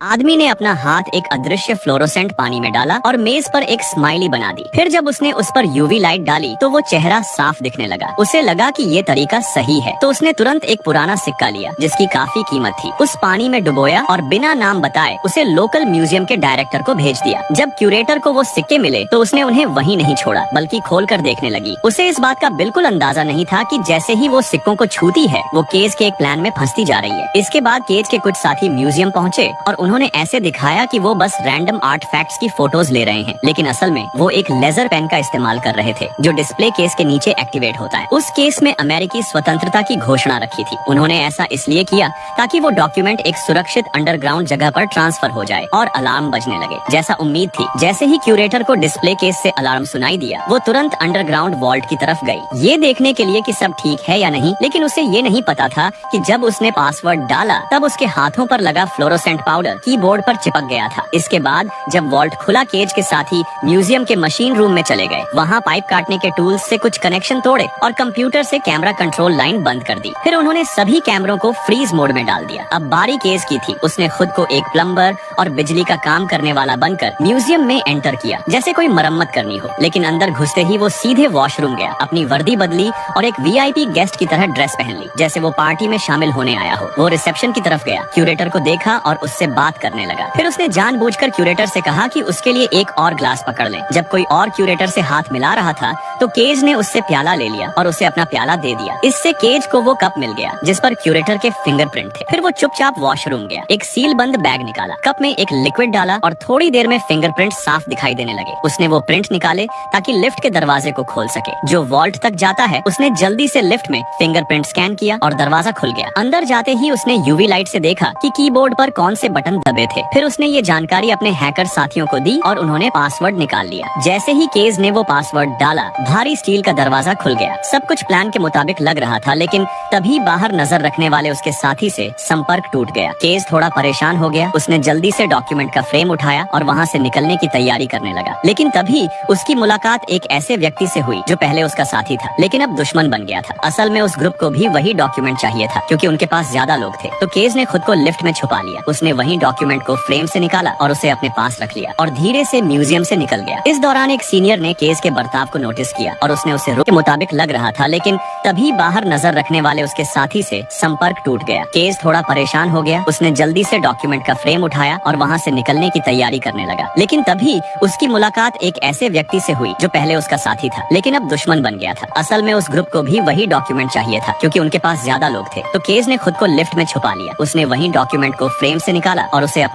आदमी ने अपना हाथ एक अदृश्य फ्लोरोसेंट पानी में डाला और मेज पर एक स्माइली बना दी। फिर जब उसने उस पर यूवी लाइट डाली तो वो चेहरा साफ दिखने लगा। उसे लगा कि ये तरीका सही है, तो उसने तुरंत एक पुराना सिक्का लिया जिसकी काफी कीमत थी, उस पानी में डुबोया और बिना नाम बताए उसे लोकल म्यूजियम के डायरेक्टर को भेज दिया। जब क्यूरेटर को वो सिक्के मिले तो उसने उन्हें वहीं नहीं छोड़ा बल्कि खोल कर देखने लगी। उसे इस बात का बिल्कुल अंदाजा नहीं था कि जैसे ही वो सिक्कों को छूती है वो केज के एक प्लान में फंसती जा रही है। इसके बाद केज के कुछ साथी म्यूजियम पहुँचे और उन्होंने ऐसे दिखाया कि वो बस रैंडम आर्ट फैक्ट्स की फोटोज ले रहे हैं, लेकिन असल में वो एक लेजर पेन का इस्तेमाल कर रहे थे जो डिस्प्ले केस के नीचे एक्टिवेट होता है। उस केस में अमेरिकी स्वतंत्रता की घोषणा रखी थी। उन्होंने ऐसा इसलिए किया ताकि वो डॉक्यूमेंट एक सुरक्षित अंडरग्राउंड जगह पर ट्रांसफर हो जाए और अलार्म बजने लगे जैसा उम्मीद थी। जैसे ही क्यूरेटर को डिस्प्ले केस से अलार्म सुनाई दिया वो तुरंत अंडरग्राउंड वॉल्ट की तरफ गई, ये देखने के लिए कि सब ठीक है या नहीं। लेकिन उसे ये नहीं पता था कि जब उसने पासवर्ड डाला तब उसके हाथों पर लगा फ्लोरोसेंट पाउडर कीबोर्ड पर चिपक गया था। इसके बाद जब वॉल्ट खुला, केज के साथ ही म्यूजियम के मशीन रूम में चले गए। वहाँ पाइप काटने के टूल्स से कुछ कनेक्शन तोड़े और कंप्यूटर से कैमरा कंट्रोल लाइन बंद कर दी। फिर उन्होंने सभी कैमरों को फ्रीज मोड में डाल दिया। अब बारी केज की थी। उसने खुद को एक प्लम्बर और बिजली का काम करने वाला बनकर म्यूजियम में एंटर किया जैसे कोई मरम्मत करनी हो। लेकिन अंदर घुसते ही वो सीधे वॉशरूम गया, अपनी वर्दी बदली और एक वीआईपी गेस्ट की तरह ड्रेस पहन ली जैसे वो पार्टी में शामिल होने आया हो। वो रिसेप्शन की तरफ गया, क्यूरेटर को देखा और उससे बात करने लगा। फिर उसने जानबूझकर क्यूरेटर से कहा कि उसके लिए एक और ग्लास पकड़ लें। जब कोई और क्यूरेटर से हाथ मिला रहा था तो केज ने उससे प्याला ले लिया और उसे अपना प्याला दे दिया। इससे केज को वो कप मिल गया जिस पर क्यूरेटर के फिंगरप्रिंट थे। फिर वो चुपचाप वॉशरूम गया, एक सील बंद बैग निकाला, कप में एक लिक्विड डाला और थोड़ी देर में फिंगरप्रिंट साफ दिखाई देने लगे। उसने वो प्रिंट निकाले ताकि लिफ्ट के दरवाजे को खोल सके जो वॉल्ट तक जाता है। उसने जल्दी से लिफ्ट में फिंगरप्रिंट स्कैन किया और दरवाजा खुल गया। अंदर जाते ही उसने यूवी लाइट से देखा कि कीबोर्ड पर कौन से बटन दबे थे। फिर उसने ये जानकारी अपने हैकर साथियों को दी और उन्होंने पासवर्ड निकाल लिया। जैसे ही केज ने वो पासवर्ड डाला भारी स्टील का दरवाजा खुल गया। सब कुछ प्लान के मुताबिक लग रहा था, लेकिन तभी बाहर नजर रखने वाले उसके साथी से संपर्क टूट गया। केज थोड़ा परेशान हो गया। उसने जल्दी से डॉक्यूमेंट का फ्रेम उठाया और वहाँ से निकलने की तैयारी करने लगा। लेकिन तभी उसकी मुलाकात एक ऐसे व्यक्ति से हुई जो पहले उसका साथी था लेकिन अब दुश्मन बन गया था। असल में उस ग्रुप को भी वही डॉक्यूमेंट चाहिए था क्योंकि उनके पास ज्यादा लोग थे। तो केज ने खुद को लिफ्ट में छुपा लिया। उसने वही डॉक्यूमेंट को फ्रेम से निकाला और उसे अपने पास रख लिया और धीरे से म्यूजियम से निकल गया। इस दौरान एक सीनियर ने केज के बर्ताव को नोटिस किया और उसने उसे रुक के मुताबिक लग रहा था, लेकिन तभी बाहर नजर रखने वाले उसके साथी से संपर्क टूट गया। केज थोड़ा परेशान हो गया। उसने जल्दी से डॉक्यूमेंट का फ्रेम उठाया और वहाँ से निकलने की तैयारी करने लगा। लेकिन तभी उसकी मुलाकात एक ऐसे व्यक्ति से हुई जो पहले उसका साथी था लेकिन अब दुश्मन बन गया था। असल में उस ग्रुप को भी वही डॉक्यूमेंट चाहिए था क्योंकि उनके पास ज्यादा लोग थे। तो केज ने खुद को लिफ्ट में छुपा लिया। उसने वही डॉक्यूमेंट को फ्रेम से निकाला और उसे अपने